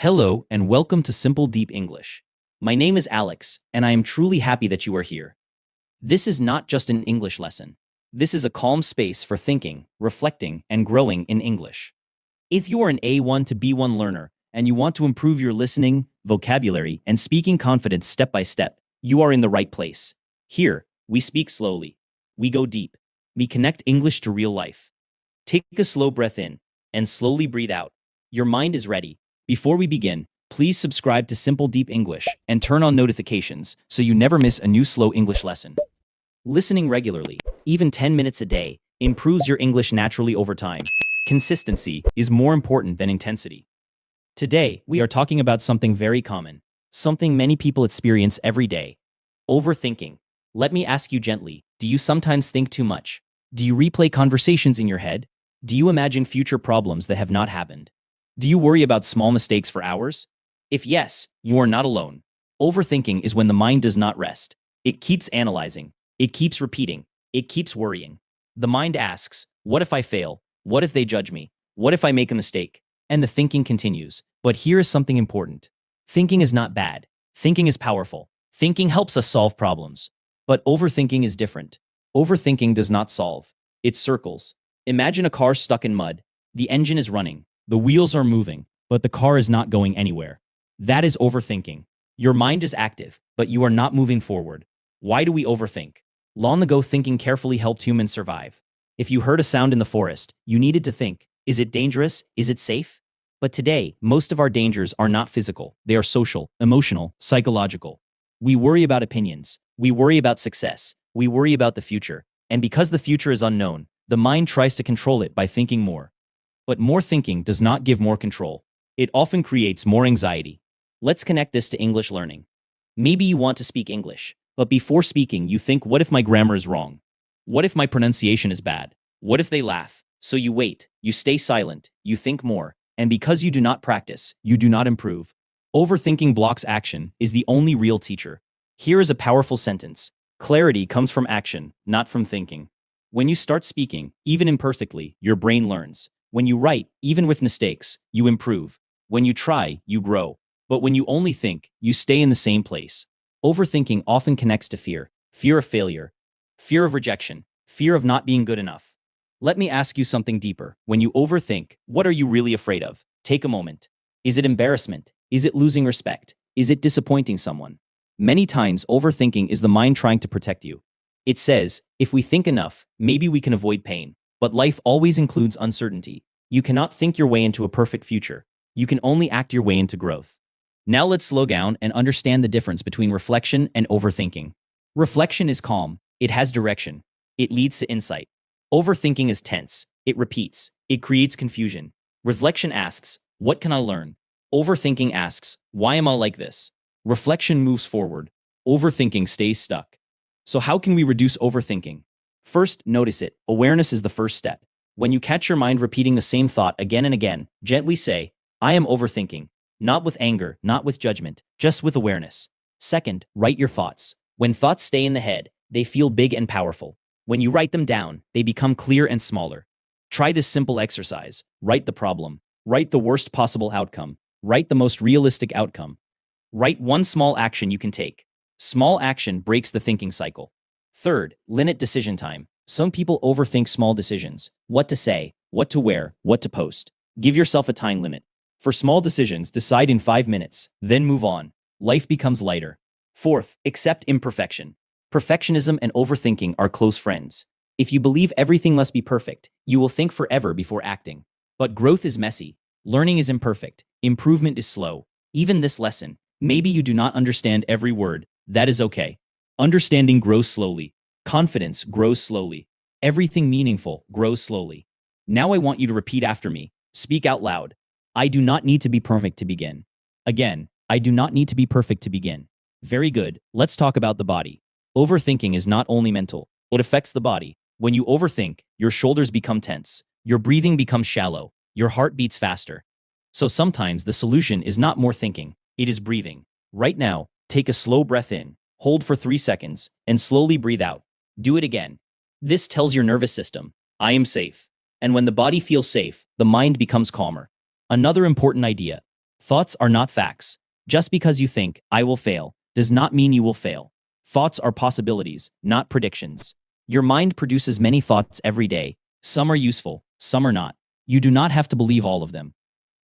Hello and welcome to Simple Deep English. My name is Alex, and I am truly happy that you are here. This is not just an English lesson. This is a calm space for thinking, reflecting, and growing in English. If you are an A1 to B1 learner and you want to improve your listening, vocabulary, and speaking confidence step by step, you are in the right place. Here, we speak slowly. We go deep. We connect English to real life. Take a slow breath in and slowly breathe out. Your mind is ready. Before we begin, please subscribe to Simple Deep English and turn on notifications so you never miss a new slow English lesson. Listening regularly, even 10 minutes a day, improves your English naturally over time. Consistency is more important than intensity. Today, we are talking about something very common, something many people experience every day. Overthinking. Let me ask you gently, do you sometimes think too much? Do you replay conversations in your head? Do you imagine future problems that have not happened? Do you worry about small mistakes for hours? If yes, you are not alone. Overthinking is when the mind does not rest. It keeps analyzing. It keeps repeating. It keeps worrying. The mind asks, what if I fail? What if they judge me? What if I make a mistake? And the thinking continues. But here is something important. Thinking is not bad. Thinking is powerful. Thinking helps us solve problems. But overthinking is different. Overthinking does not solve. It circles. Imagine a car stuck in mud. The engine is running. The wheels are moving, but the car is not going anywhere. That is overthinking. Your mind is active, but you are not moving forward. Why do we overthink? Long ago, thinking carefully helped humans survive. If you heard a sound in the forest, you needed to think, is it dangerous? Is it safe? But today, most of our dangers are not physical. They are social, emotional, psychological. We worry about opinions. We worry about success. We worry about the future. And because the future is unknown, the mind tries to control it by thinking more. But more thinking does not give more control. It often creates more anxiety. Let's connect this to English learning. Maybe you want to speak English, but before speaking, you think, what if my grammar is wrong? What if my pronunciation is bad? What if they laugh? So you wait, you stay silent, you think more, and because you do not practice, you do not improve. Overthinking blocks action is the only real teacher. Here is a powerful sentence. Clarity comes from action, not from thinking. When you start speaking, even imperfectly, your brain learns. When you write, even with mistakes, you improve. When you try, you grow. But when you only think, you stay in the same place. Overthinking often connects to fear. Fear of failure. Fear of rejection. Fear of not being good enough. Let me ask you something deeper. When you overthink, what are you really afraid of? Take a moment. Is it embarrassment? Is it losing respect? Is it disappointing someone? Many times, overthinking is the mind trying to protect you. It says, if we think enough, maybe we can avoid pain. But life always includes uncertainty. You cannot think your way into a perfect future. You can only act your way into growth. Now let's slow down and understand the difference between reflection and overthinking. Reflection is calm. It has direction. It leads to insight. Overthinking is tense. It repeats. It creates confusion. Reflection asks, what can I learn? Overthinking asks, why am I like this? Reflection moves forward. Overthinking stays stuck. So how can we reduce overthinking? First, notice it. Awareness is the first step. When you catch your mind repeating the same thought again and again, gently say, I am overthinking. Not with anger, not with judgment, just with awareness. Second, write your thoughts. When thoughts stay in the head, they feel big and powerful. When you write them down, they become clear and smaller. Try this simple exercise. Write the problem. Write the worst possible outcome. Write the most realistic outcome. Write one small action you can take. Small action breaks the thinking cycle. Third, limit decision time. Some people overthink small decisions. What to say, what to wear, what to post. Give yourself a time limit. For small decisions, decide in 5 minutes, then move on. Life becomes lighter. Fourth, accept imperfection. Perfectionism and overthinking are close friends. If you believe everything must be perfect, you will think forever before acting. But growth is messy. Learning is imperfect. Improvement is slow. Even this lesson, maybe you do not understand every word. That is okay. Understanding grows slowly. Confidence grows slowly. Everything meaningful grows slowly. Now I want you to repeat after me. Speak out loud. I do not need to be perfect to begin. Again, I do not need to be perfect to begin. Very good. Let's talk about the body. Overthinking is not only mental. It affects the body. When you overthink, your shoulders become tense. Your breathing becomes shallow. Your heart beats faster. So sometimes the solution is not more thinking. It is breathing. Right now, take a slow breath in. Hold for 3 seconds, and slowly breathe out. Do it again. This tells your nervous system, I am safe. And when the body feels safe, the mind becomes calmer. Another important idea. Thoughts are not facts. Just because you think, I will fail, does not mean you will fail. Thoughts are possibilities, not predictions. Your mind produces many thoughts every day. Some are useful, some are not. You do not have to believe all of them.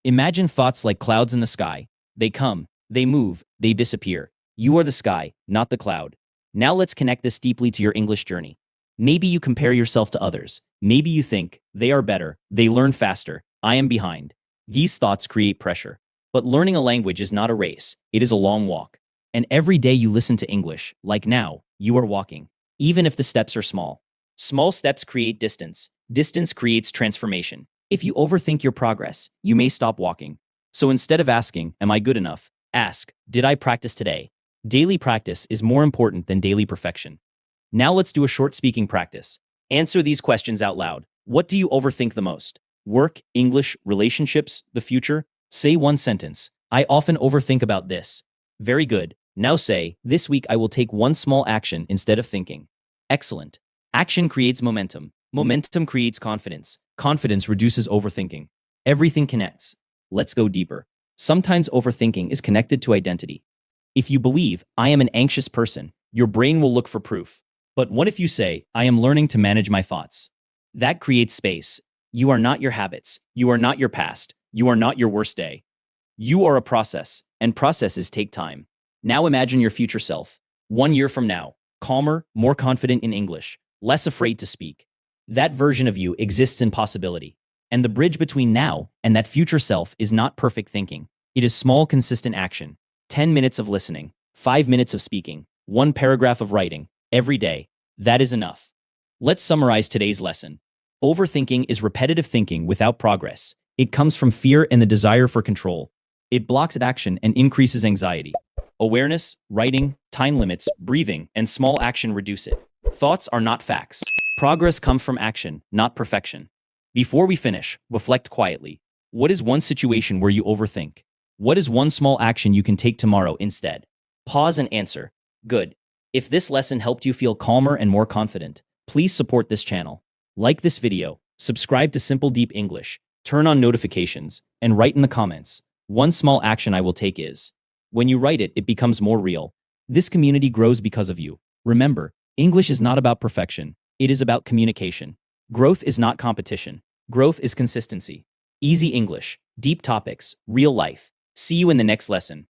Imagine thoughts like clouds in the sky. They come, they move, they disappear. You are the sky, not the cloud. Now let's connect this deeply to your English journey. Maybe you compare yourself to others. Maybe you think, they are better, they learn faster, I am behind. These thoughts create pressure. But learning a language is not a race, it is a long walk. And every day you listen to English, like now, you are walking. Even if the steps are small. Small steps create distance. Distance creates transformation. If you overthink your progress, you may stop walking. So instead of asking, am I good enough? Ask, did I practice today? Daily practice is more important than daily perfection. Now let's do a short speaking practice. Answer these questions out loud. What do you overthink the most? Work, English, relationships, the future? Say one sentence. I often overthink about this. Very good. Now say, this week I will take one small action instead of thinking. Excellent. Action creates momentum. Momentum creates confidence. Confidence reduces overthinking. Everything connects. Let's go deeper. Sometimes overthinking is connected to identity. If you believe, I am an anxious person, your brain will look for proof. But what if you say, I am learning to manage my thoughts? That creates space. You are not your habits. You are not your past. You are not your worst day. You are a process, and processes take time. Now imagine your future self. 1 year from now, calmer, more confident in English, less afraid to speak. That version of you exists in possibility. And the bridge between now and that future self is not perfect thinking. It is small, consistent action. 10 minutes of listening, 5 minutes of speaking, 1 paragraph of writing, every day. That is enough. Let's summarize today's lesson. Overthinking is repetitive thinking without progress. It comes from fear and the desire for control. It blocks action and increases anxiety. Awareness, writing, time limits, breathing, and small action reduce it. Thoughts are not facts. Progress comes from action, not perfection. Before we finish, reflect quietly. What is one situation where you overthink? What is one small action you can take tomorrow instead? Pause and answer. Good. If this lesson helped you feel calmer and more confident, please support this channel. Like this video, subscribe to Simple Deep English, turn on notifications, and write in the comments. One small action I will take is. When you write it, it becomes more real. This community grows because of you. Remember, English is not about perfection. It is about communication. Growth is not competition. Growth is consistency. Easy English, deep topics, real life. See you in the next lesson.